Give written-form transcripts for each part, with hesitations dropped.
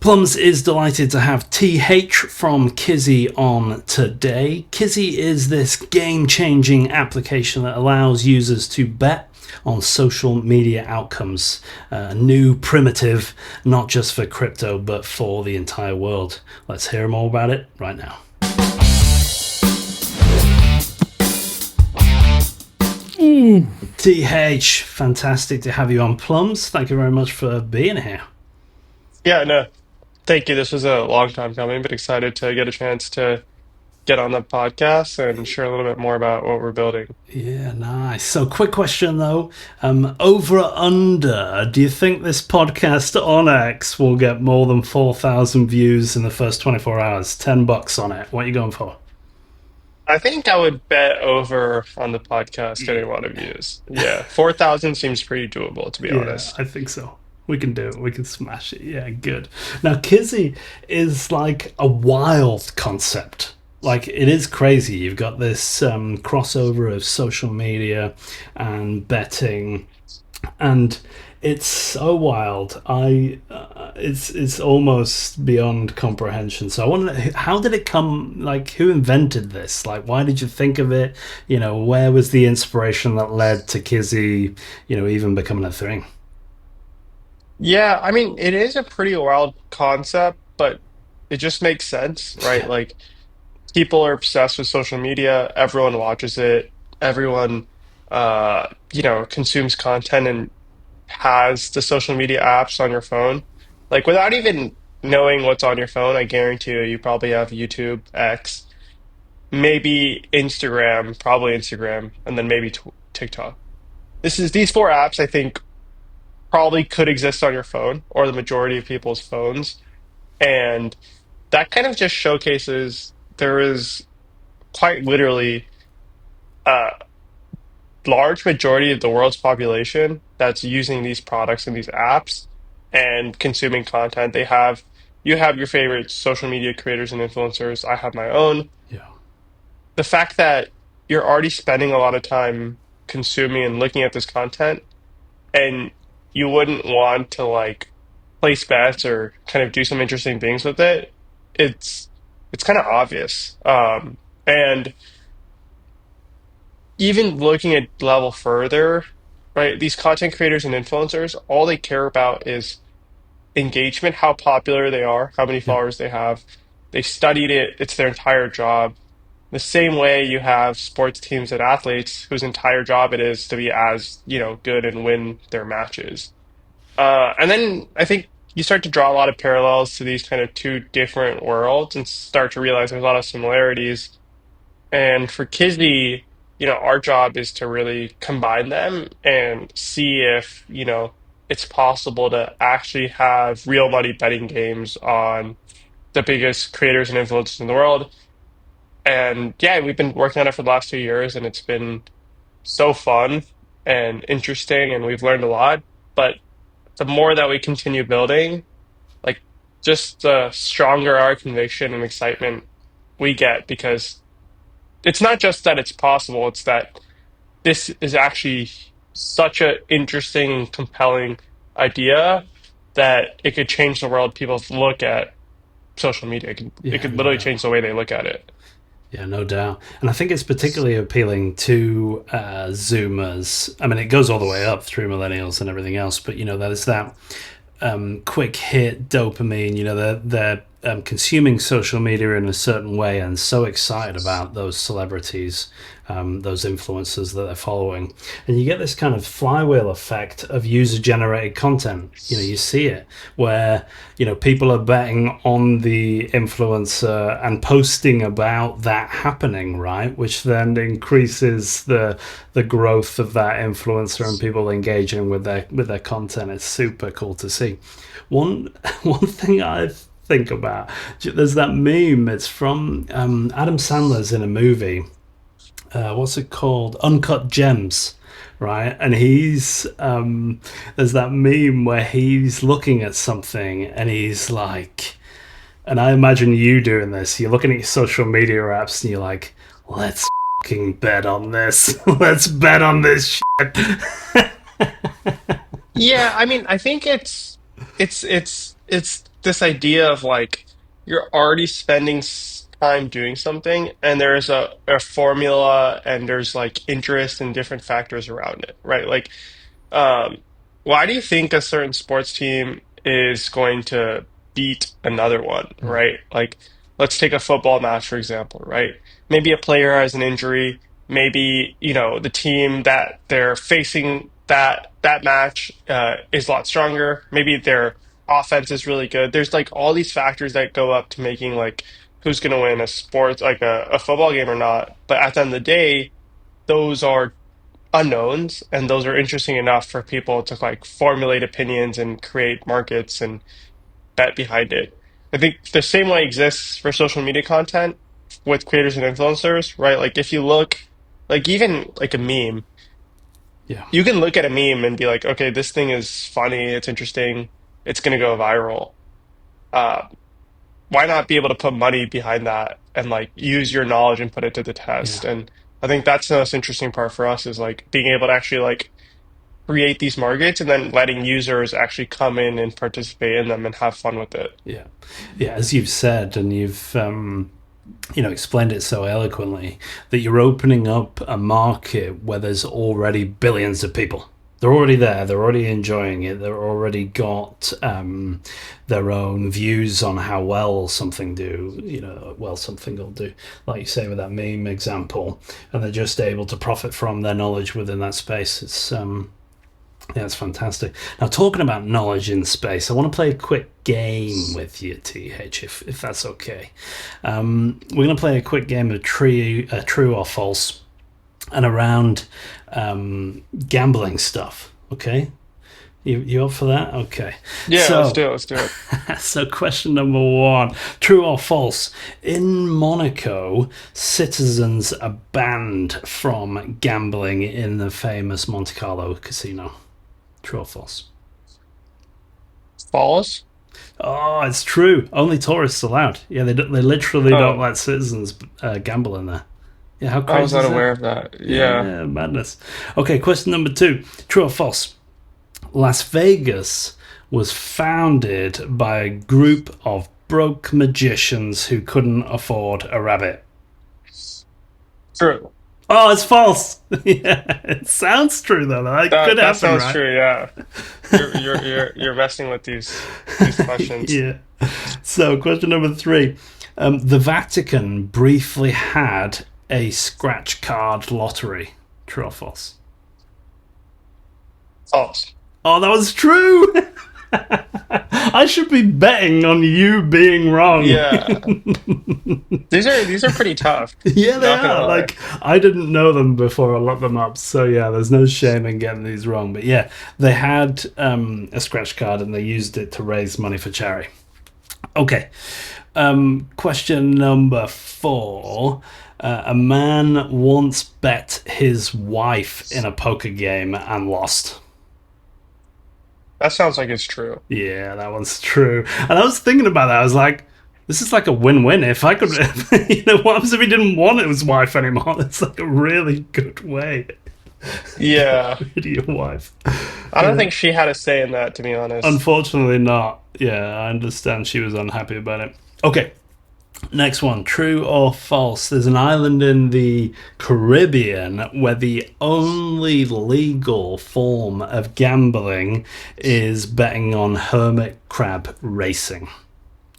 Plums is delighted to have TH from Kizzy on today. Kizzy is this game-changing application that allows users to bet on social media outcomes. A new primitive, not just for crypto, but for the entire world. Let's hear more about it right now. TH, fantastic to have you on Plums. Thank you very much for being here. Yeah, no, thank you. This was a long time coming, but excited to get a chance to get on the podcast and share a little bit more about what we're building. Yeah, nice. So, quick question though. Over or under, do you think this podcast on X will get more than 4,000 views in the first 24 hours? $10 on it. What are you going for? I think I would bet over on the podcast getting a lot of views. Yeah, 4,000 seems pretty doable, to be Yeah, honest. I think so. We can do it. We can smash it. Yeah, good. Now, Kizzy is like a wild concept. Like, it is crazy. You've got this crossover of social media and betting, and it's so wild. It's almost beyond comprehension. So I want to know, how did it come? Like, who invented this? Like, why did you think of it? Where was the inspiration that led to Kizzy? Even becoming a thing. Yeah, I mean, it is a pretty wild concept, but it just makes sense, right? Yeah, Like, people are obsessed with social media. Everyone watches it. Everyone, consumes content and has the social media apps on your phone. Like without even knowing what's on your phone, I guarantee you probably have YouTube, X, maybe Instagram, probably Instagram, and then maybe TikTok. These four apps I think probably could exist on your phone or the majority of people's phones. And that kind of just showcases there is quite literally a large majority of the world's population that's using these products and these apps and consuming content. You have your favorite social media creators and influencers. I have my own. yeah. The fact that you're already spending a lot of time consuming and looking at this content, and you wouldn't want to like place bets or kind of do some interesting things with it, it's it's kind of obvious. And even looking a level further, right? These content creators and influencers, all they care about is engagement, how popular they are, how many Yeah. followers they have. They studied it, it's their entire job. The same way you have sports teams and athletes whose entire job it is to be as, good and win their matches. And then I think you start to draw a lot of parallels to these kind of two different worlds and start to realize there's a lot of similarities. And for Kizzy, our job is to really combine them and see if, it's possible to actually have real money betting games on the biggest creators and influencers in the world. And yeah, we've been working on it for the last 2 years and it's been so fun and interesting and we've learned a lot. But the more that we continue building, like just the stronger our conviction and excitement we get because it's not just that it's possible, it's that this is actually such an interesting, compelling idea that it could change the world people look at social media. It Yeah, could no literally doubt. change the way they look at it. Yeah, no doubt. And I think it's particularly appealing to Zoomers. I mean, it goes all the way up through millennials and everything else, but there's that quick hit dopamine. They're consuming social media in a certain way and so excited about those celebrities, those influencers that they're following, and you get this kind of flywheel effect of user generated content. You see it where people are betting on the influencer and posting about that happening, right, which then increases the growth of that influencer and people engaging with their content. It's super cool to see. One one thing I think about, there's that meme. It's from Adam Sandler's in a movie. What's it called? Uncut Gems, right? And he's there's that meme where he's looking at something and he's like, and I imagine you doing this. You're looking at your social media apps and you're like, let's fucking bet on this. Let's bet on this shit. Yeah, I mean, I think it's this idea of like you're already spending time doing something, and there's a formula, and there's like interest and different factors around it, right? Like, um, why do you think a certain sports team is going to beat another one, Mm. right? Like, let's take a football match, for example, right? Maybe a player has an injury. Maybe, the team that they're facing that match is a lot stronger. Maybe their offense is really good. There's like all these factors that go up to making like who's going to win a sports, like a football game or not. But at the end of the day, those are unknowns, and those are interesting enough for people to like formulate opinions and create markets and bet behind it. I think the same way exists for social media content with creators and influencers, right? Like if you look, like even like a meme, Yeah, you can look at a meme and be like, okay, this thing is funny, it's interesting, it's going to go viral. Uh, why not be able to put money behind that and like use your knowledge and put it to the yeah, test? And I think that's the most interesting part for us is like being able to actually like create these markets and then letting users actually come in and participate in them and have fun with it. yeah, yeah. As you've said, and you've explained it so eloquently, that you're opening up a market where there's already billions of people. They're already there. They're already enjoying it. They're already got their own views on how well something do. Well, something will do, like you say with that meme example, and they're just able to profit from their knowledge within that space. It's Yeah, it's fantastic. Now, talking about knowledge in space, I want to play a quick game with you, TH, if that's okay. We're going to play a quick game of true or false and around gambling stuff. Okay, you up for that? Okay. Yeah, let's So, do it. Let's do it. so question number one: true or false? In Monaco, citizens are banned from gambling in the famous Monte Carlo casino. True or false? False? Oh, it's true. Only tourists allowed. Yeah, they literally don't Oh, let citizens gamble in there. Yeah, how I was crazy not is that? aware of that. Yeah. Yeah, madness. Okay, question number two. True or false? Las Vegas was founded by a group of broke magicians who couldn't afford a rabbit. True. Oh, it's false. Yeah, it sounds true though. That could That happen, sounds right? true, yeah. You're messing with these questions. Yeah. So, question number three. The Vatican briefly had a scratch card lottery. True or false? False. Oh, that was true. I should be betting on you being wrong. Yeah. These are pretty tough. Yeah, they Not gonna are. lie. Like, I didn't know them before I looked them up. So, yeah, there's no shame in getting these wrong. But, yeah, they had a scratch card and they used it to raise money for charity. Okay. Question number four. A man once bet his wife in a poker game and lost. That sounds like it's true. Yeah, that one's true. And I was thinking about that. I was like, this is like a win-win. If I could, what happens if he didn't want his wife anymore? It's like a really good way to get Yeah. rid of your wife. I don't Yeah. think she had a say in that, to be honest. Unfortunately, not. Yeah, I understand she was unhappy about it. Okay, next one. True or false? There's an island in the Caribbean where the only legal form of gambling is betting on hermit crab racing.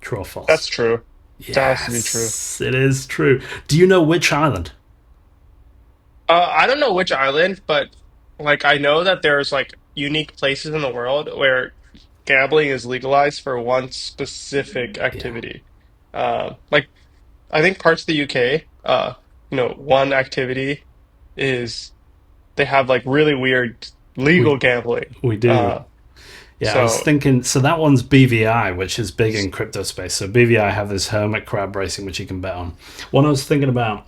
True or That's false? true. That has to be true. Yes, it is true. Do you know which island? I don't know which island, but like I know that there's like unique places in the world where gambling is legalized for one specific Yeah, activity. Like I think parts of the UK, one activity is they have like really weird legal we gambling. we do. Uh, Yeah, I was so thinking. So that one's BVI, which is big in crypto space. So BVI have this hermit crab racing, which you can bet on. One I was thinking about,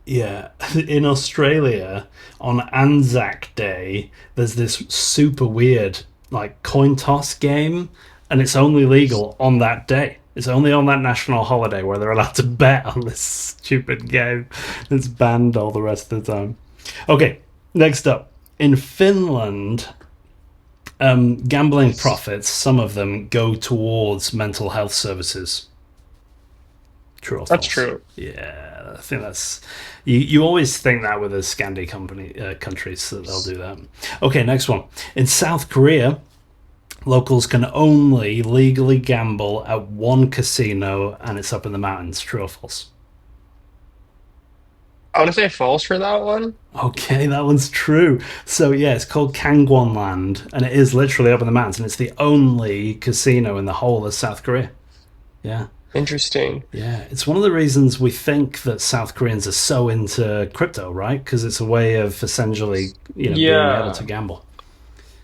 yeah, in Australia on Anzac Day, there's this super weird like coin toss game, and it's only legal on that day. It's only on that national holiday where they're allowed to bet on this stupid game. It's banned all the rest of the time. Okay, next up. In Finland, Gambling Nice. profits, some of them go towards mental health services. True or That's false? true. Yeah, I think that's. You always think that with the Scandi countries that they'll do that. Okay, next one. In South Korea, locals can only legally gamble at one casino, and it's up in the mountains. True or false? I want to say false for that one. Okay, that one's true. So yeah, it's called Kangwon Land, and it is literally up in the mountains, and it's the only casino in the whole of South Korea. Yeah, Interesting. yeah. It's one of the reasons we think that South Koreans are so into crypto, right? Because it's a way of essentially, being able to Yeah. gamble.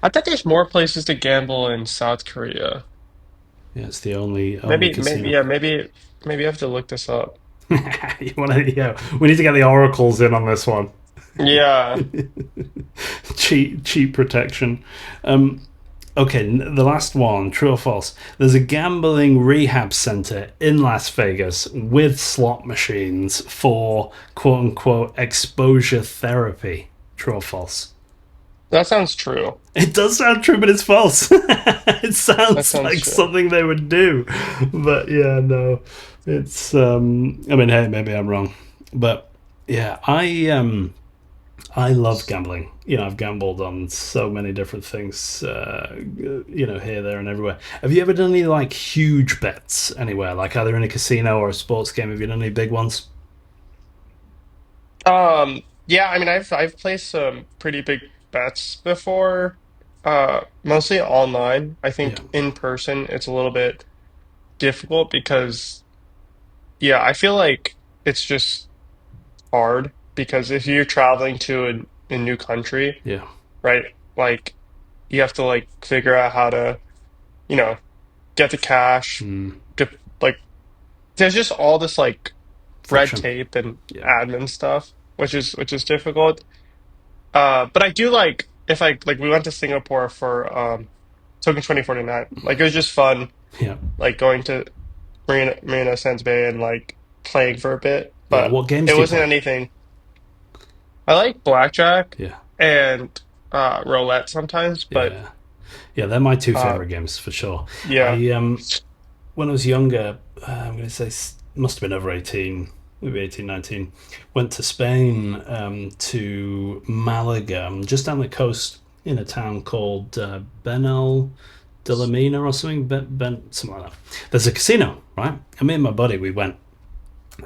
I thought there's more places to gamble in South Korea. Yeah, it's the only Maybe, casino. yeah, maybe I have to look this up. You want to? Yeah, we need to get the oracles in on this one. Yeah. Cheap protection. Um, Okay, the last one, true or false? There's a gambling rehab center in Las Vegas with slot machines for quote unquote exposure therapy. True or false? That sounds true. It does sound true, but it's false. It That sounds sounds like true. something they would do. But yeah, no. It's I mean, hey, maybe I'm wrong. But yeah, I love gambling. I've gambled on so many different things, here, there, and everywhere. Have you ever done any like huge bets anywhere, like either in a casino or a sports game? Have you done any big ones? Yeah, I mean, I've placed some pretty big bets before, mostly online. I Yeah, think in person it's a little bit difficult because, yeah, I feel like it's just hard because if you're traveling to a new country, yeah, right, like you have to like figure out how to, you know, get the cash, mm, to, like there's just all this like red friction. tape and Yeah, admin stuff, which is difficult. But I do like if I like we went to Singapore for Token 2049. Like it was just fun, yeah, like going to Marina Sands Bay and like playing for a bit. yeah. But What games it do you wasn't play? anything. I like blackjack Yeah, and roulette sometimes, but yeah, yeah. They're my two uh favorite games for sure. yeah. I When I was younger, I'm going to say must have been over 18, maybe 18, 19. Went to Spain, to Malaga, just down the coast in a town called Benel de la Mina or something, something like that. There's a casino, right? And me and my buddy, we went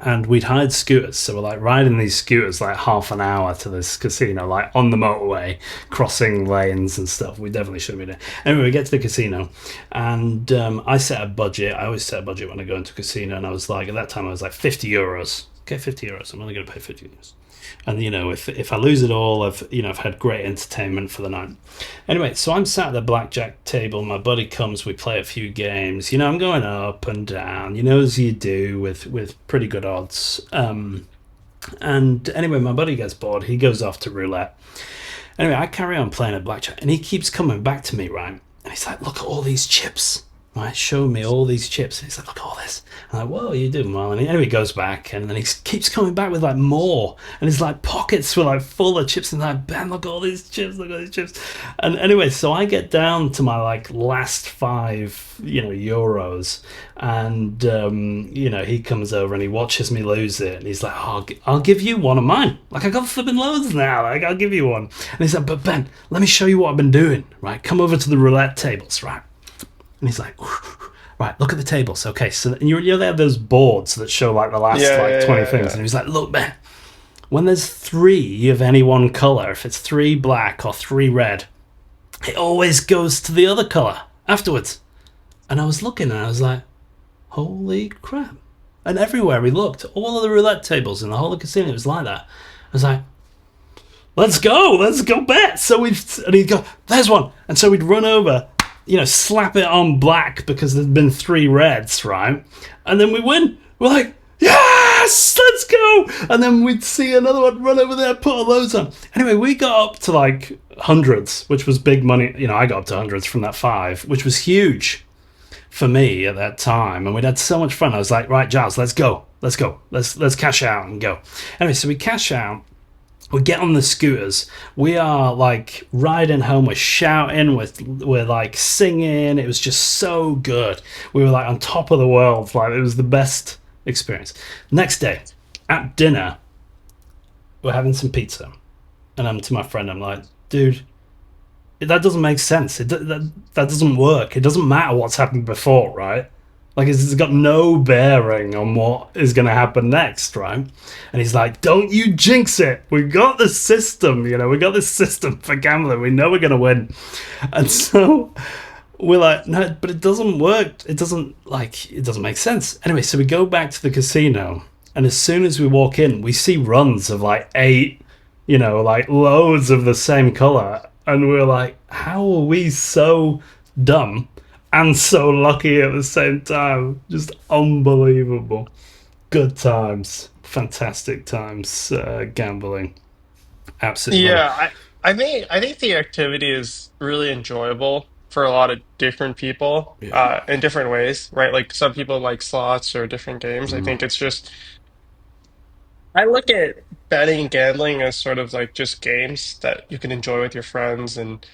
and we'd hired scooters, so we're like riding these scooters like half an hour to this casino, like on the motorway, crossing lanes and stuff. We definitely shouldn't be there. Anyway, we get to the casino, and I set a budget. I always set a budget when I go into a casino, and I was like, at that time, I was like 50 euros. Okay, 50 euros. I'm only going to pay 50 euros. And if I lose it all, I've had great entertainment for the night. Anyway, so I'm sat at the blackjack table. My buddy comes. We play a few games. I'm going up and down. As you do with pretty good odds. And anyway, my buddy gets bored. He goes off to roulette. Anyway, I carry on playing at blackjack, and he keeps coming back to me, right? And he's like, "Look at all these chips." Right, show me all these chips. And he's like, "Look at all this." I'm like, "Whoa, you're doing well." And anyway, he goes back, and then he keeps coming back with like more, and his like pockets were like full of chips. And like, "Ben, look at all these chips! Look at all these chips!" And anyway, so I get down to my like last five, euros, and he comes over and he watches me lose it, and he's like, "Oh, I'll give you one of mine. Like I got flipping loads now. Like I'll give you one." And he's like, "But Ben, let me show you what I've been doing. Right, come over to the roulette tables, right?" And he's like, "Right, look at the tables. Okay, so and they have those boards that show like the last Yeah, like yeah, 20 yeah, things." yeah. And he's like, "Look, man, when there's three of any one color, if it's three black or three red, it always goes to the other color afterwards." And I was looking, and I was like, "Holy crap!" And everywhere we looked, all of the roulette tables in the whole of the casino, it was like that. I was like, let's go bet. And he'd go, "There's one." And so we'd run over, slap it on black because there'd been three reds, right? And then we win. We're like, "Yes, let's go." And then we'd see another one run over there, put all those on. Anyway, we got up to like hundreds, which was big money. I got up to hundreds from that five, which was huge for me at that time. And we'd had so much fun. I was like, "Right, Giles, let's go. Let's cash out and go." Anyway, so we cash out. We get on the scooters. We are like riding home. We're shouting. We're like singing. It was just so good. We were like on top of the world. Like it was the best experience. Next day, at dinner, we're having some pizza, and I'm to my friend. I'm like, dude, that doesn't make sense. That doesn't work. It doesn't matter what's happened before, right? Like it's got no bearing on what is going to happen next, right? And he's like, "Don't you jinx it. We got the system. We got this system for gambling. We know we're going to win." And so we're like, "No, but it doesn't work. It doesn't make sense." Anyway, so we go back to the casino, and as soon as we walk in, we see runs of like eight, like loads of the same color, and we're like, "How are we so dumb and so lucky at the same time?" Just unbelievable. Good times, fantastic times, gambling. Absolutely love it. Yeah, I think the activity is really enjoyable for a lot of different people, Yeah, in different ways, right? Like some people like slots or different games. I mm, think it's just I look at betting and gambling as sort of like just games that you can enjoy with your friends and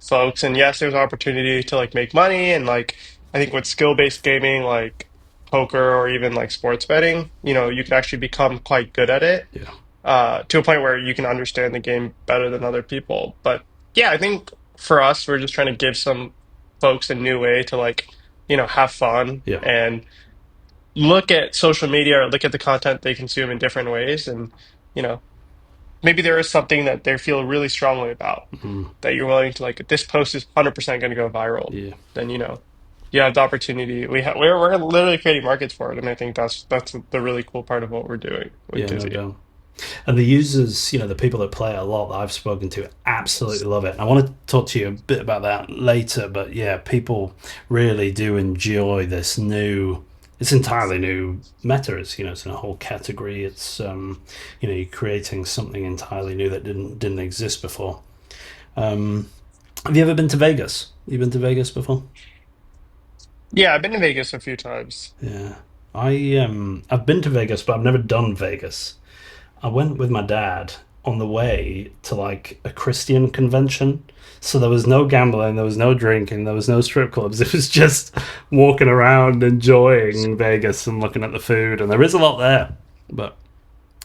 folks. And yes, there's opportunity to like make money and like I think with skill-based gaming like poker or even like sports betting, you can actually become quite good at it, yeah, to a point where you can understand the game better than other people. But yeah, I think for us, we're just trying to give some folks a new way to like, have fun yeah, and look at social media or look at the content they consume in different ways. And, you know, maybe there is something that they feel really strongly about mm, that you're willing to like, this post is 100% going to go viral. yeah, Then, you have the opportunity. We're literally creating markets for it. And I think that's the really cool part of what we're doing with yeah. No Kizzy. doubt. And the users, the people that play it a lot that I've spoken to, absolutely love it. And I want to talk to you a bit about that later, but yeah, people really do enjoy this new. It's entirely new meta. It's in a whole category. You're creating something entirely new that didn't exist before. Um, have you ever been to Vegas? You been to Vegas before? Yeah, I've been to Vegas a few times. Yeah, I've been to Vegas, but I've never done Vegas. I went with my dad on the way to like a Christian convention. So there was no gambling, there was no drinking, there was no strip clubs. It was just walking around enjoying Vegas and looking at the food. And there is a lot there. But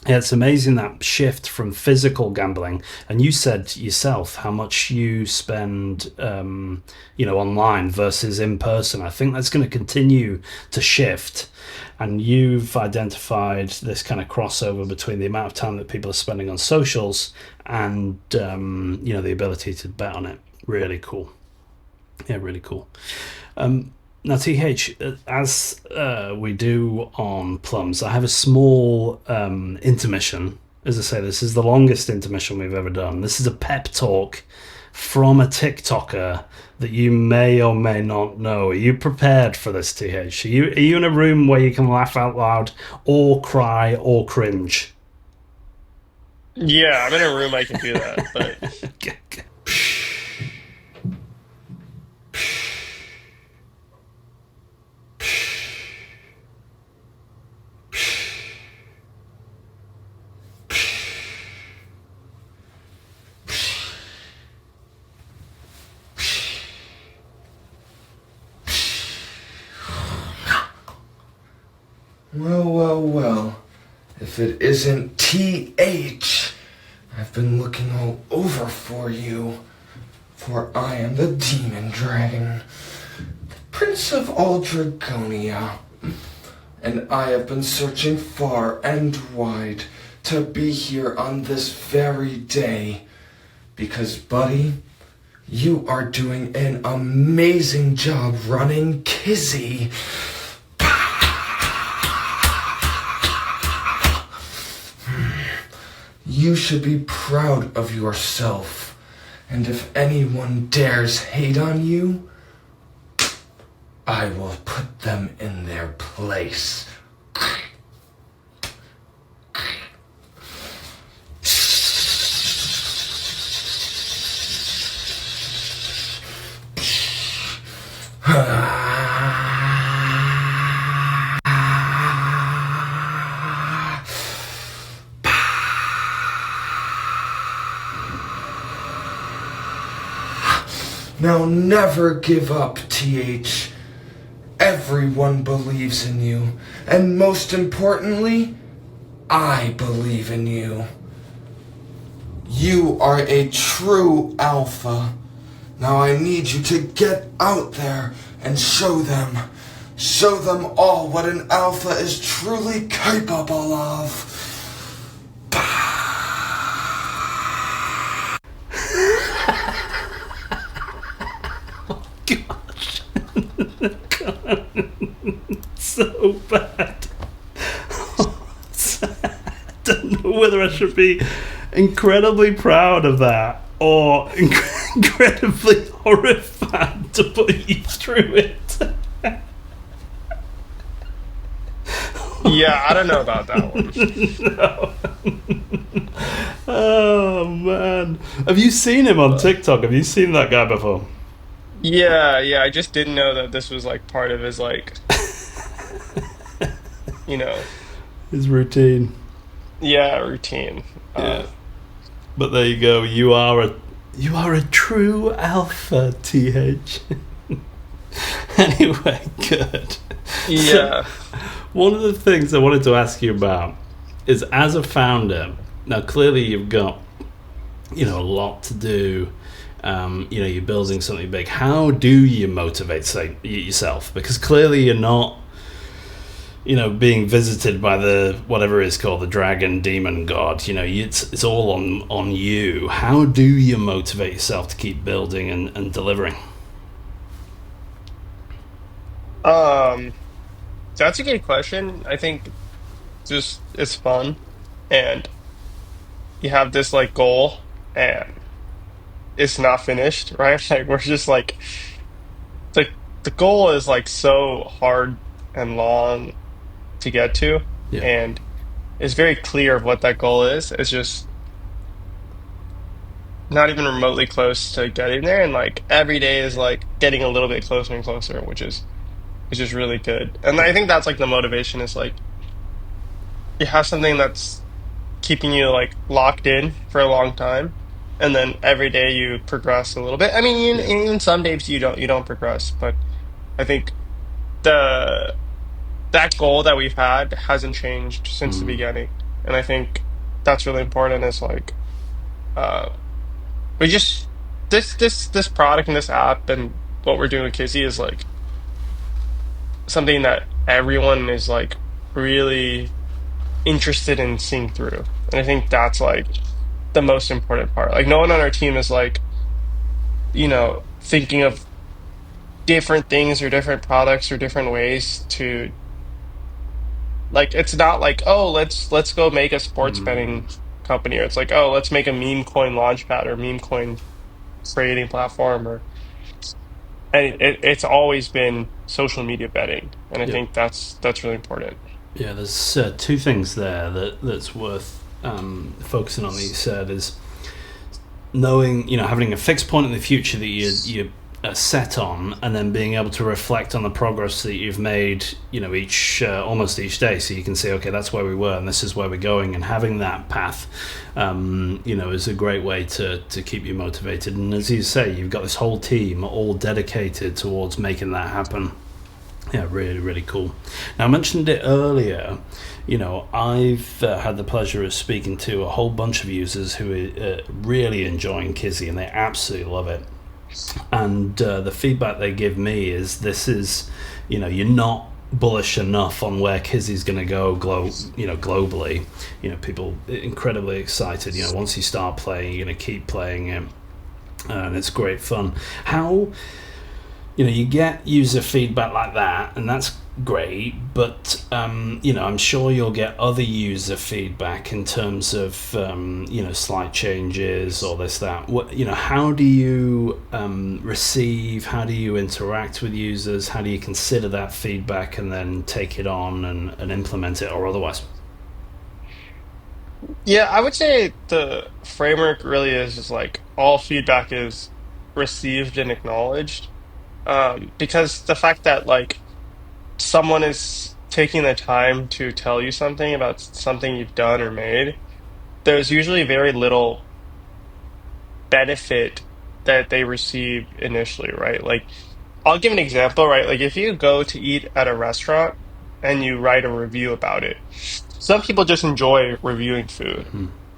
yeah, it's amazing that shift from physical gambling. And you said yourself how much you spend, online versus in person. I think that's going to continue to shift. And you've identified this kind of crossover between the amount of time that people are spending on socials and, the ability to bet on it. Really cool. Yeah, really cool. Now, TH, as we do on Plums, I have a small intermission. As I say, this is the longest intermission we've ever done. This is a pep talk from a TikToker that you may or may not know. Are you prepared for this, TH? Are you in a room where you can laugh out loud or cry or cringe? Yeah, I'm in a room I can do that, but Well, well, well. If it isn't TH, I've been looking all over for you. For I am the demon dragon, the prince of all Dragonia. And I have been searching far and wide to be here on this very day. Because, buddy, you are doing an amazing job running Kizzy. You should be proud of yourself. And if anyone dares hate on you, I will put them in their place. Now never give up, TH. Everyone believes in you. And most importantly, I believe in you. You are a true alpha. Now I need you to get out there and show them. Show them all what an alpha is truly capable of. Gosh. So bad. I don't know whether I should be incredibly proud of that or incredibly horrified to put you through it. Yeah, I don't know about that one. No. Oh man, have you seen him on TikTok? Have you seen that guy before? Yeah, yeah, I just didn't know that this was like part of his like, you know, His routine. yeah, routine. Yeah. But there you go. You are a true alpha, th. Anyway, good. So, Yeah. one of the things I wanted to ask you about is, as a founder, now clearly you've got, a lot to do. You're building something big. How do you motivate, say, yourself? Because clearly you're not, being visited by the whatever it is called, the dragon demon god. It's all on you. How do you motivate yourself to keep building and delivering? Um, that's a good question. I think just it's fun and you have this like goal and it's not finished, right? Like we're just like the the goal is like so hard and long to get to Yeah. and it's very clear of what that goal is. It's just not even remotely close to getting there and like every day is like getting a little bit closer and closer, which is really good. And I think that's like the motivation is like you have something that's keeping you like locked in for a long time, and then every day you progress a little bit. I mean, Yeah. even some days you don't progress, but I think the that goal that we've had hasn't changed since the Mm. beginning, and I think that's really important. Is like uh, we just this product and this app and what we're doing with Kizzy is like something that everyone is like really interested in seeing through. And I think that's like the most important part. Like no one on our team is like, thinking of different things or different products or different ways to like it's not like, oh, let's go make a sports Mm. betting company or it's like, oh, let's make a meme coin launchpad or meme coin trading platform or and it's always been social media betting. And I Yep. think that's really important. Yeah, there's two things there that's worth focusing on. That you said is knowing, having a fixed point in the future that you set on, and then being able to reflect on the progress that you've made, each almost each day, so you can say, okay, that's where we were, and this is where we're going, and having that path, is a great way to keep you motivated. And as you say, you've got this whole team all dedicated towards making that happen. Yeah, really, really cool. Now, I mentioned it earlier. I've had the pleasure of speaking to a whole bunch of users who are really enjoying Kizzy, and they absolutely love it. And the feedback they give me is this is, you're not bullish enough on where Kizzy's going to go globally. People incredibly excited. Once you start playing, you're going to keep playing it, and it's great fun. How you get user feedback like that, and that's great, but I'm sure you'll get other user feedback in terms of slight changes or this that. How do you receive, how do you interact with users, how do you consider that feedback and then take it on and implement it or otherwise? Yeah, I would say the framework really is just like all feedback is received and acknowledged. Because the fact that like someone is taking the time to tell you something about something you've done or made, there's usually very little benefit that they receive initially, right? Like, I'll give an example, right? Like, if you go to eat at a restaurant and you write a review about it, some people just enjoy reviewing food,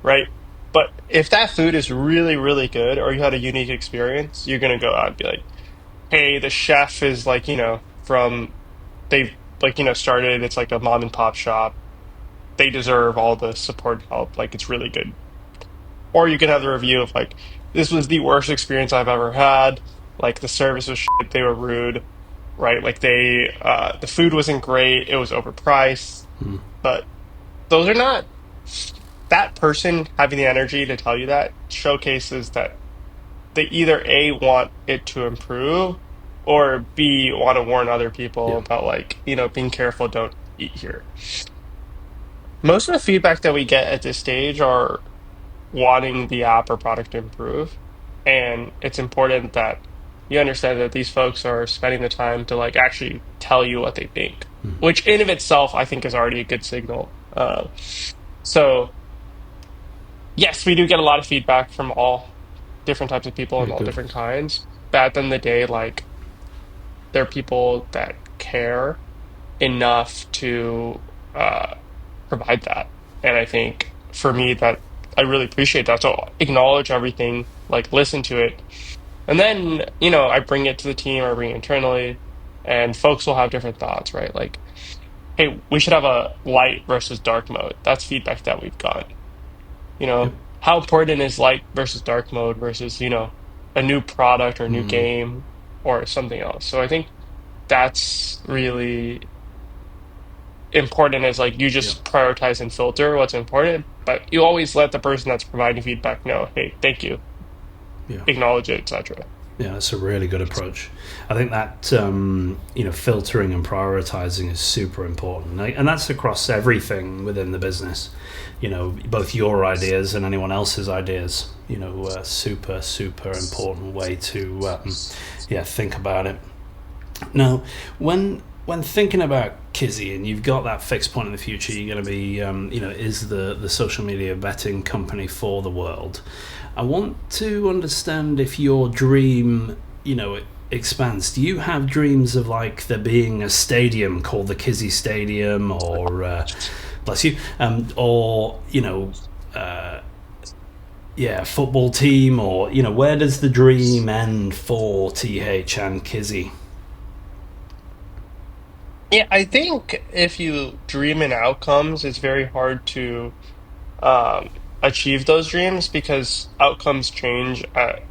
right? But if that food is really, really good or you had a unique experience, you're gonna go out and be like, hey, the chef is like, from they've like, started, it's like a mom and pop shop. They deserve all the support and help. Like, it's really good. Or you can have the review of like, this was the worst experience I've ever had. Like, the service was shit, they were rude, right? Like, the food wasn't great, it was overpriced. But those are not, that person having the energy to tell you that showcases that they either A, want it to improve, or B, want to warn other people Yeah. about like, being careful, don't eat here. Most of the feedback that we get at this stage are wanting the app or product to improve. And it's important that you understand that these folks are spending the time to like actually tell you what they think, which in of itself I think is already a good signal. So yes, we do get a lot of feedback from all different types of people Yeah. and all Good. different kinds. But at the end of the day, like there are people that care enough to provide that. And I think for me that I really appreciate that. So acknowledge everything, like listen to it. And then, I bring it to the team, I bring it internally, and folks will have different thoughts, right? Like, hey, we should have a light versus dark mode. That's feedback that we've gotten. Yep. How important is light versus dark mode versus, a new product or a new game or something else? So I think that's really important is like you Yep. just prioritize and filter what's important, but you always let the person that's providing feedback know, hey, thank you, Yeah. acknowledge it, etc. Yeah, that's a really good approach. I think that filtering and prioritizing is super important, and that's across everything within the business. Both your ideas and anyone else's ideas. Super super important way to think about it. Now, when thinking about Kizzy and you've got that fixed point in the future, you're going to be, is the social media betting company for the world. I want to understand if your dream, expands. Do you have dreams of like there being a stadium called the Kizzy Stadium, or bless you, or football team, or where does the dream end for TH and Kizzy? Yeah, I think if you dream in outcomes, it's very hard to um, achieve those dreams because outcomes change at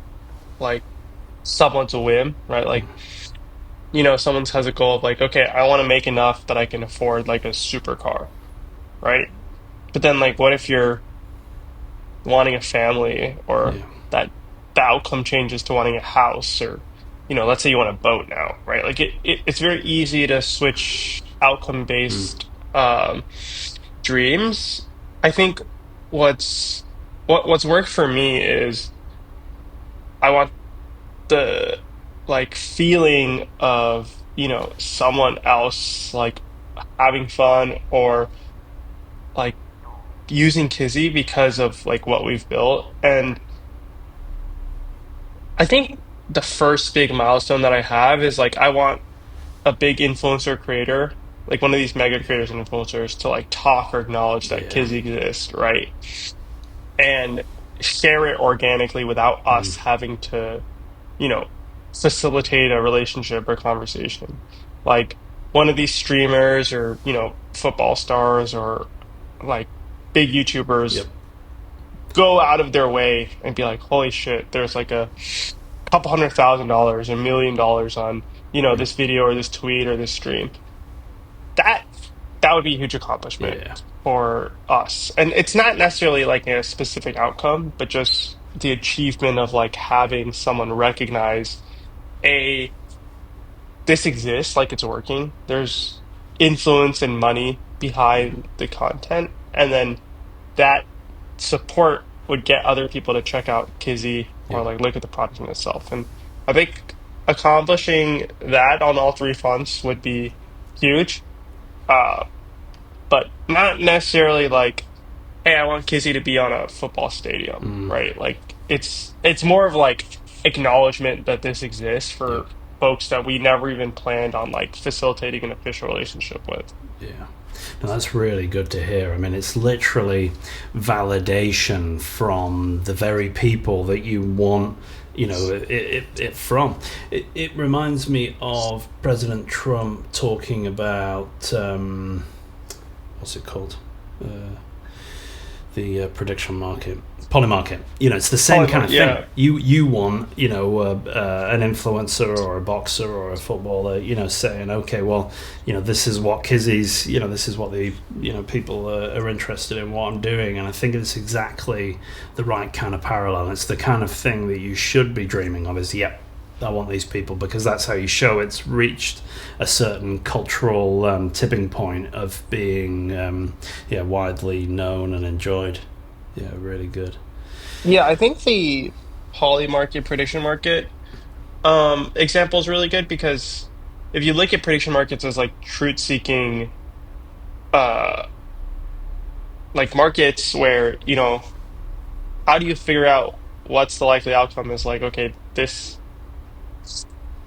like someone's whim, right? Like, someone has a goal of like, okay, I want to make enough that I can afford like a supercar, right? But then like, what if you're wanting a family or Yeah. that the outcome changes to wanting a house or, let's say you want a boat now, right? Like it's very easy to switch outcome based dreams. I think what's what's worked for me is I want the like feeling of, someone else like having fun or like using Kizzy because of like what we've built. And I think the first big milestone that I have is like I want a big influencer creator, like one of these mega creators and influencers to like talk or acknowledge that Yeah. Kizzy exists, right? And share it organically without us having to, you know, facilitate a relationship or conversation. Like one of these streamers or, football stars or like big YouTubers Yep. go out of their way and be like, holy shit, there's like a couple $100,000, $1 million on, Yep. this video or this tweet or this stream. That that would be a huge accomplishment Yeah. for us. And it's not necessarily like a specific outcome, but just the achievement of like having someone recognize a this exists, like it's working. There's influence and money behind the content, and then that support would get other people to check out Kizzy or Yep. like look at the product in itself. And I think accomplishing that on all three fronts would be huge. Uh, but not necessarily like, hey, I want Kizzy to be on a football stadium, right? Like it's more of like acknowledgement that this exists for folks that we never even planned on like facilitating an official relationship with. Yeah. No, that's really good to hear. I mean, it's literally validation from the very people that you want, it from. It reminds me of President Trump talking about, what's it called? The prediction market, polymarket. It's the same kind of thing. Yeah. You want an influencer or a boxer or a footballer, saying, okay, well, this is what Kizzy's, this is what the people are interested in what I'm doing, and I think it's exactly the right kind of parallel. It's the kind of thing that you should be dreaming of. Is I want these people, because that's how you show it's reached a certain cultural tipping point of being widely known and enjoyed. Yeah, really good. Yeah, I think the poly market, prediction market example is really good because if you look at prediction markets as like truth seeking uh like markets where, how do you figure out what's the likely outcome is like, okay, this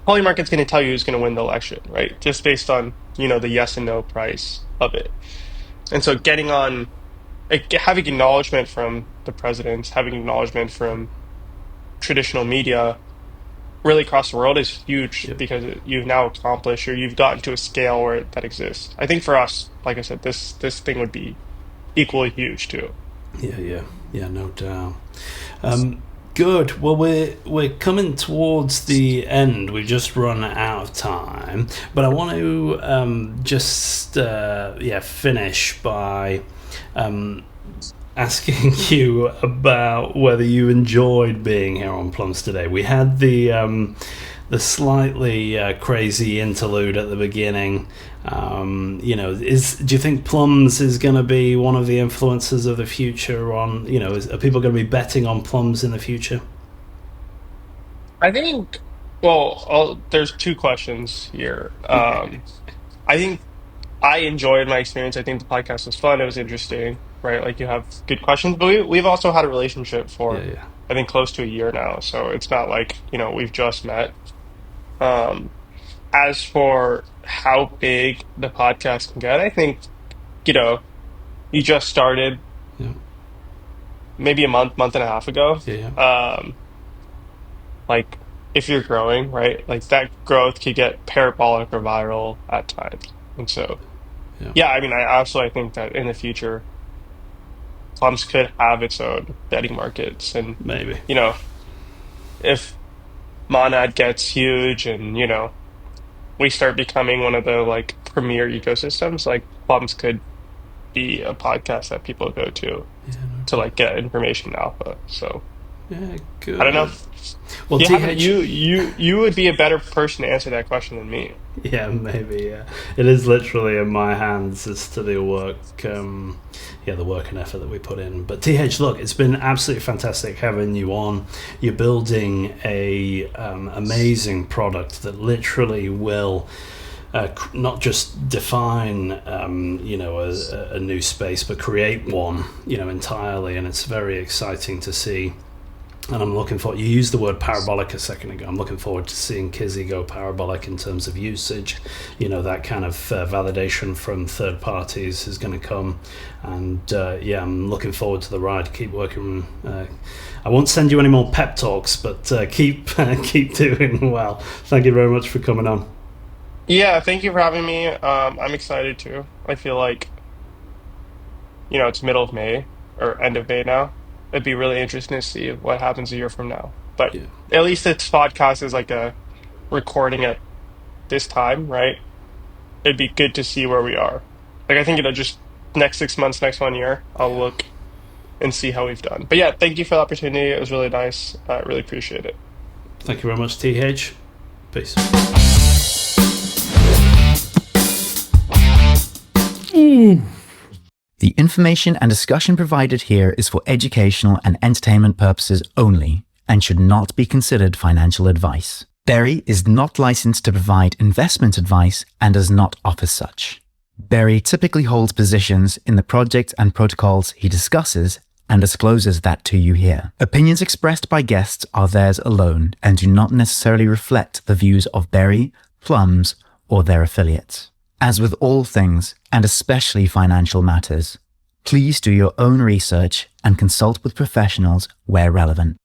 poly market's going to tell you who's going to win the election, right? Just based on, the yes and no price of it. And so getting on, like, having acknowledgement from the presidents, having acknowledgement from traditional media really across the world is huge Yep. because you've now accomplished or you've gotten to a scale where that exists. I think for us, like I said, this thing would be equally huge too. Yeah, no doubt. Good. Well, we're coming towards the end. We've just run out of time, but I want to just finish by asking you about whether you enjoyed being here on Plums today. We had the slightly crazy interlude at the beginning. Do you think Plums is going to be one of the influences of the future on, are people going to be betting on Plums in the future? I think, well, there's two questions here. I think I enjoyed my experience. I think the podcast was fun. It was interesting, right? Like you have good questions, but we've also had a relationship Yeah, for, yeah. I think, close to a year now. So it's not like, we've just met. Um, as for how big the podcast can get, I think, you know, you just started Yeah, maybe a month and a half ago. yeah, yeah. Um, like if you're growing, right? Like that growth could get parabolic or viral at times. And so, Yeah. yeah, I mean, I think that in the future, Plums could have its own betting markets. And, Maybe. you know, if Monad gets huge and, we start becoming one of the like premier ecosystems, like Plums could be a podcast that people go Yeah, no to doubt. like get information alpha. So Yeah, I don't know. good. Well, You haven't TH. you would be a better person to answer that question than me. Yeah, maybe. Yeah, it is literally in my hands as to the work. The work and effort that we put in. But TH, look, it's been absolutely fantastic having you on. You're building a amazing product that literally will. Not just define, a new space, but create one, entirely, and it's very exciting to see. And I'm looking forward. You used the word parabolic a second ago. I'm looking forward to seeing Kizzy go parabolic in terms of usage. That kind of validation from third parties is going to come, and I'm looking forward to the ride. Keep working. I won't send you any more pep talks, but keep keep doing well. Thank you very much for coming on. Yeah, thank you for having me. I'm excited too. I feel like, it's middle of May or end of May now. It'd be really interesting to see what happens a year from now. But Yeah, at least this podcast is like a recording at this time, right? It'd be good to see where we are. Like I think, just next 6 months, next 1 year, I'll yeah. look and see how we've done. But yeah, thank you for the opportunity. It was really nice. I really appreciate it. Thank you very much, TH. Peace. The information and discussion provided here is for educational and entertainment purposes only and should not be considered financial advice. Berry is not licensed to provide investment advice and does not offer such. Berry typically holds positions in the project and protocols he discusses and discloses that to you here. Opinions expressed by guests are theirs alone and do not necessarily reflect the views of Berry, Plums, or their affiliates. As with all things, and especially financial matters, please do your own research and consult with professionals where relevant.